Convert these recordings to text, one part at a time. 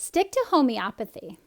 stick to homeopathy.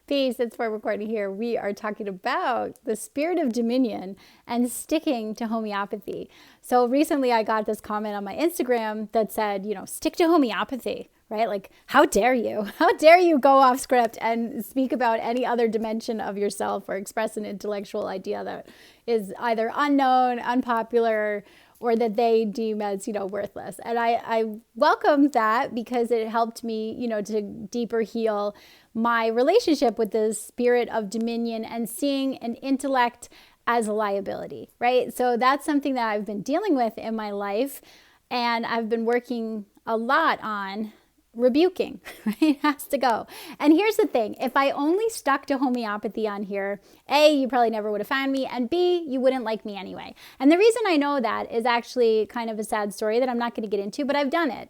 Peace, it's for recording here. We are talking about the spirit of dominion and sticking to homeopathy. So recently I got this comment on my Instagram that said, stick to homeopathy, right? Like, how dare you? How dare you go off script and speak about any other dimension of yourself or express an intellectual idea that is either unknown, unpopular, or that they deem as, worthless. And I welcomed that because it helped me, to deeper heal my relationship with the spirit of dominion and seeing an intellect as a liability, right? So that's something that I've been dealing with in my life, and I've been working a lot on rebuking, right? It has to go. And here's the thing. If I only stuck to homeopathy on here, A, you probably never would have found me, and B, you wouldn't like me anyway. And the reason I know that is actually kind of a sad story that I'm not going to get into, but I've done it.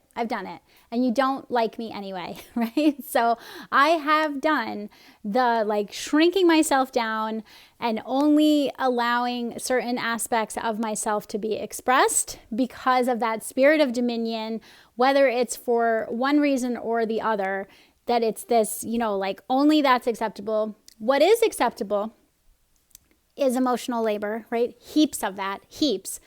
And you don't like me anyway, right? So I have done the shrinking myself down and only allowing certain aspects of myself to be expressed because of that spirit of dominion, whether it's for one reason or the other, that it's this, only that's acceptable. What is acceptable is emotional labor, right? Heaps of that, heaps.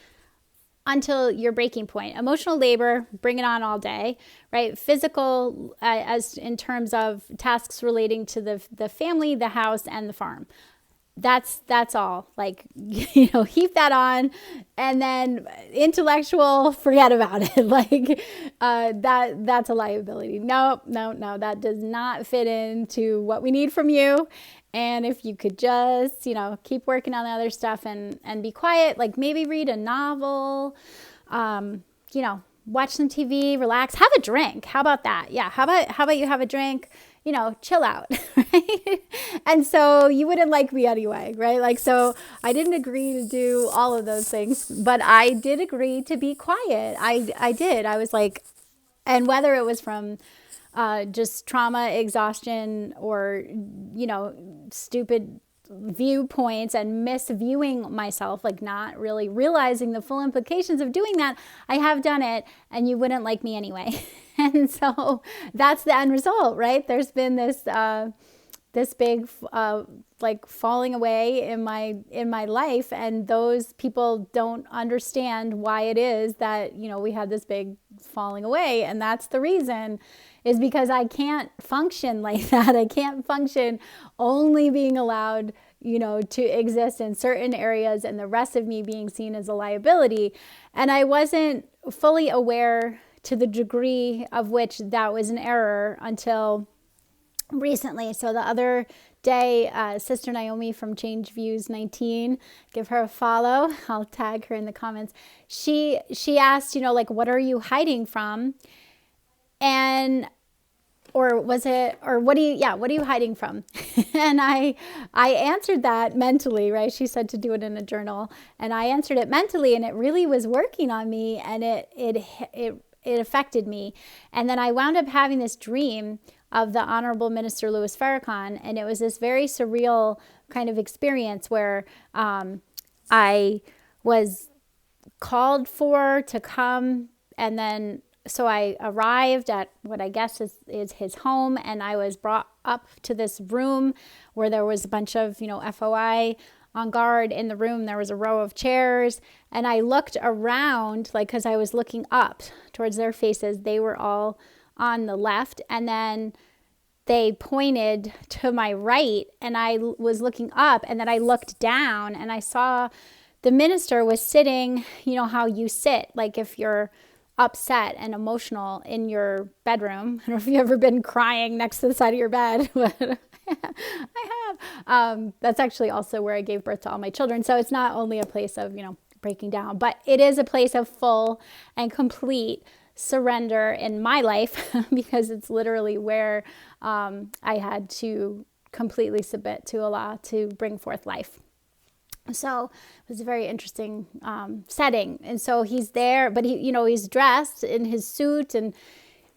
Until your breaking point. Emotional labor, bring it on all day, right? Physical, as in terms of tasks relating to the family, the house, and the farm. That's all. Heap that on, and then intellectual, forget about it. That's a liability. No, that does not fit into what we need from you. And if you could just, keep working on the other stuff and be quiet, maybe read a novel, watch some TV, relax, have a drink. How about that? Yeah. How about you have a drink, chill out, right? And so you wouldn't like me anyway, right? So I didn't agree to do all of those things, but I did agree to be quiet. I did. I was and whether it was from just trauma, exhaustion, or, stupid viewpoints and misviewing myself, not really realizing the full implications of doing that, I have done it, and you wouldn't like me anyway. And so that's the end result, right? There's been this big falling away in my life, and those people don't understand why it is that we had this big falling away, and that's the reason is because I can't function like that. I can't function only being allowed to exist in certain areas and the rest of me being seen as a liability. And I wasn't fully aware to the degree of which that was an error until recently. So the other day, Sister Naomi from Change Views 19, give her a follow. I'll tag her in the comments. She asked, what are you hiding from? What are you hiding from? And I answered that mentally, right? She said to do it in a journal, and I answered it mentally, and it really was working on me, and it affected me. And then I wound up having this dream of the Honorable Minister Louis Farrakhan, and it was this very surreal kind of experience where I was called for to come, and then so I arrived at what I guess is his home, and I was brought up to this room where there was a bunch of FOI on guard in the room. There was a row of chairs, and I looked around because I was looking up towards their faces. They were all on the left, and then they pointed to my right, and I was looking up, and then I looked down, and I saw the minister was sitting, how you sit, if you're upset and emotional in your bedroom. I don't know if you've ever been crying next to the side of your bed, but I have. That's actually also where I gave birth to all my children. So it's not only a place of, breaking down, but it is a place of full and complete surrender in my life because it's literally where I had to completely submit to Allah to bring forth life. So it was a very interesting setting. And so he's there, but he's dressed in his suit, and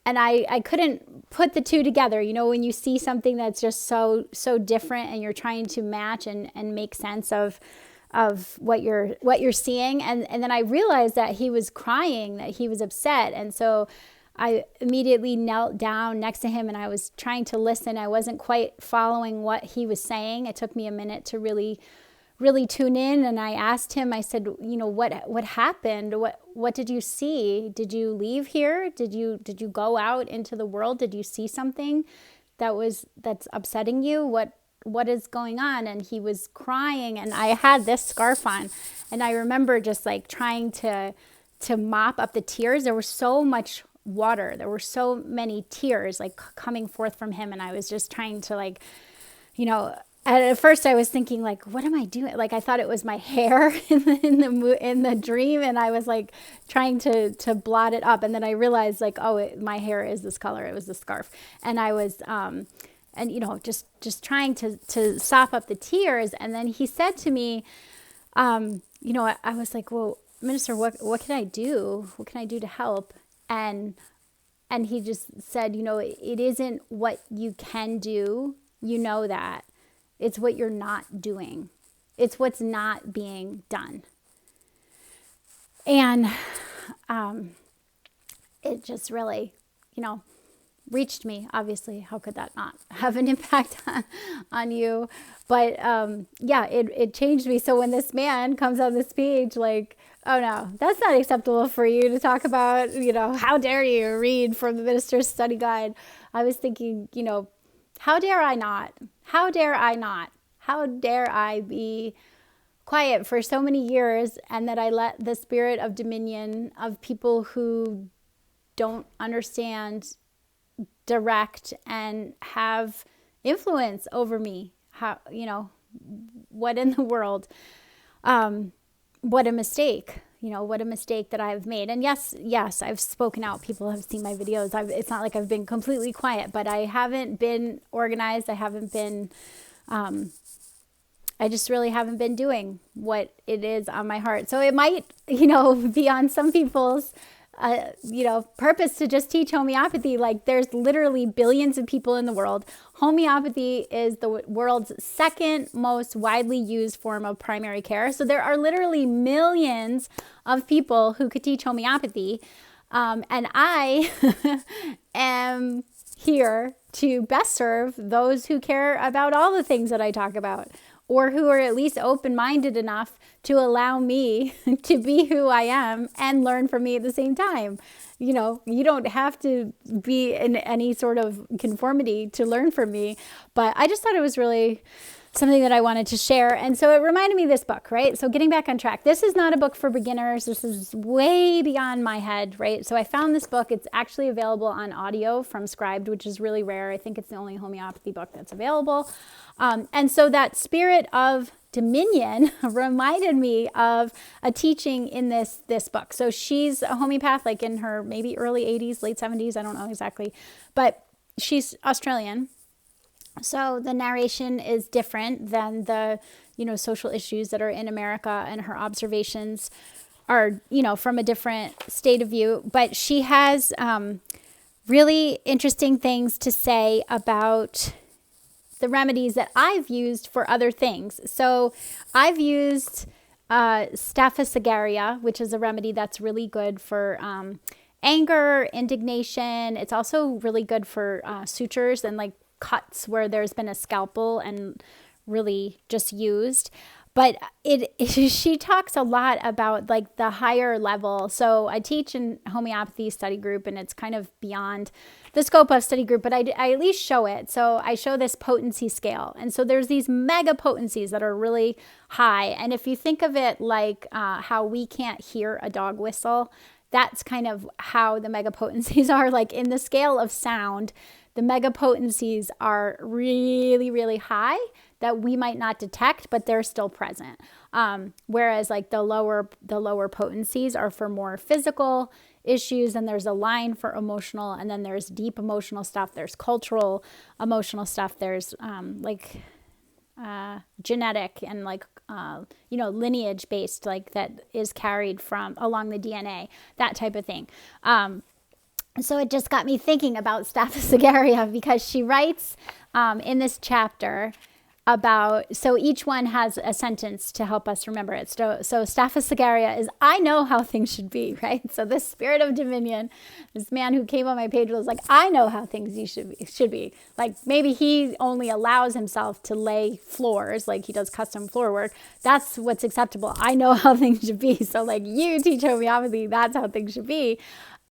I couldn't put the two together. When you see something that's just so different and you're trying to match and make sense of what you're seeing. And then I realized that he was crying, that he was upset. And so I immediately knelt down next to him and I was trying to listen. I wasn't quite following what he was saying. It took me a minute to really tune in, and I asked him, I said, what happened? What did you see? Did you leave here? Did you go out into the world? Did you see something that's upsetting you? What is going on? And he was crying, and I had this scarf on, and I remember just like trying to mop up the tears. There was so much water. There were so many tears like coming forth from him, and I was just trying to like, at first I was thinking like, what am I doing? Like I thought it was my hair in the dream, and I was like trying to blot it up, and then I realized like, my hair is this color. It was the scarf, and I was just trying to sop up the tears. And then he said to me, I was like, well, Minister, what can I do? What can I do to help? And he just said, it isn't what you can do. You know that. It's what you're not doing. It's what's not being done. And it just really, reached me. Obviously, how could that not have an impact on you? But it changed me. So when this man comes on the stage, like, oh no, that's not acceptable for you to talk about, how dare you read from the Minister's Study Guide? I was thinking, how dare I not? How dare I not? How dare I be quiet for so many years and that I let the spirit of dominion of people who don't understand direct and have influence over me? How, what in the world? What a mistake. What a mistake that I've made. And yes, I've spoken out. People have seen my videos. It's not like I've been completely quiet, but I haven't been organized. I haven't been, I just really haven't been doing what it is on my heart. So it might, be on some people's, purpose to just teach homeopathy. Like there's literally billions of people in the world. Homeopathy is the world's second most widely used form of primary care. So there are literally millions of people who could teach homeopathy. And I am here to best serve those who care about all the things that I talk about, or who are at least open-minded enough to allow me to be who I am and learn from me at the same time. You don't have to be in any sort of conformity to learn from me, but I just thought it was really something that I wanted to share. And so it reminded me of this book, right? So getting back on track, this is not a book for beginners. This is way beyond my head, right? So I found this book. It's actually available on audio from Scribed, which is really rare. I think it's the only homeopathy book that's available. And so that spirit of dominion reminded me of a teaching in this book. So she's a homeopath, like in her maybe early 80s, late 70s, I don't know exactly, but she's Australian. So the narration is different than the, social issues that are in America, and her observations are, from a different state of view. But she has really interesting things to say about the remedies that I've used for other things. So I've used Staphysagaria, which is a remedy that's really good for anger, indignation. It's also really good for sutures and like cuts where there's been a scalpel and really just used. But she talks a lot about like the higher level. So I teach in homeopathy study group, and it's kind of beyond the scope of study group, but I at least show it. So I show this potency scale. And so there's these mega potencies that are really high. And if you think of it like how we can't hear a dog whistle, that's kind of how the mega potencies are. Like in the scale of sound, the mega potencies are really, really high that we might not detect, but they're still present. Whereas like the lower potencies are for more physical issues, and there's a line for emotional, and then there's deep emotional stuff, there's cultural emotional stuff, there's genetic and lineage based, like that is carried from along the DNA, that type of thing. So it just got me thinking about Staphysagaria, because she writes in this chapter so each one has a sentence to help us remember it. So Staphysagaria is, I know how things should be, right? So this spirit of dominion, this man who came on my page was like, I know how things should be. Like maybe he only allows himself to lay floors, like he does custom floor work. That's what's acceptable. I know how things should be. So like you teach homeopathy, that's how things should be.